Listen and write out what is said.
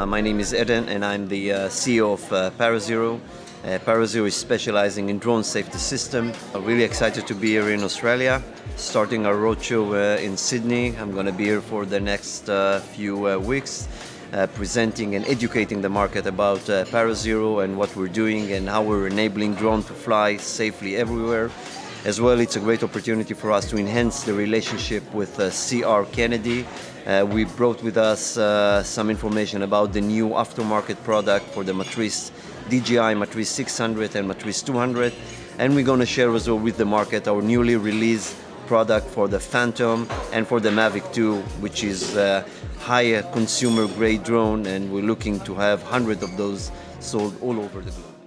My name is Eden and I'm the CEO of ParaZero. ParaZero is specializing in drone safety system. I'm really excited to be here in Australia, starting our roadshow in Sydney. I'm going to be here for the next few weeks, presenting and educating the market about ParaZero and what we're doing and how we're enabling drone to fly safely everywhere. As well, it's a great opportunity for us to enhance the relationship with C.R Kennedy. We brought with us some information about the new aftermarket product for the Matrice DJI Matrice 600 and Matrice 200, and we're going to share as well with the market our newly released product for the Phantom and for the Mavic 2, which is a high consumer grade drone, and we're looking to have hundreds of those sold all over the globe.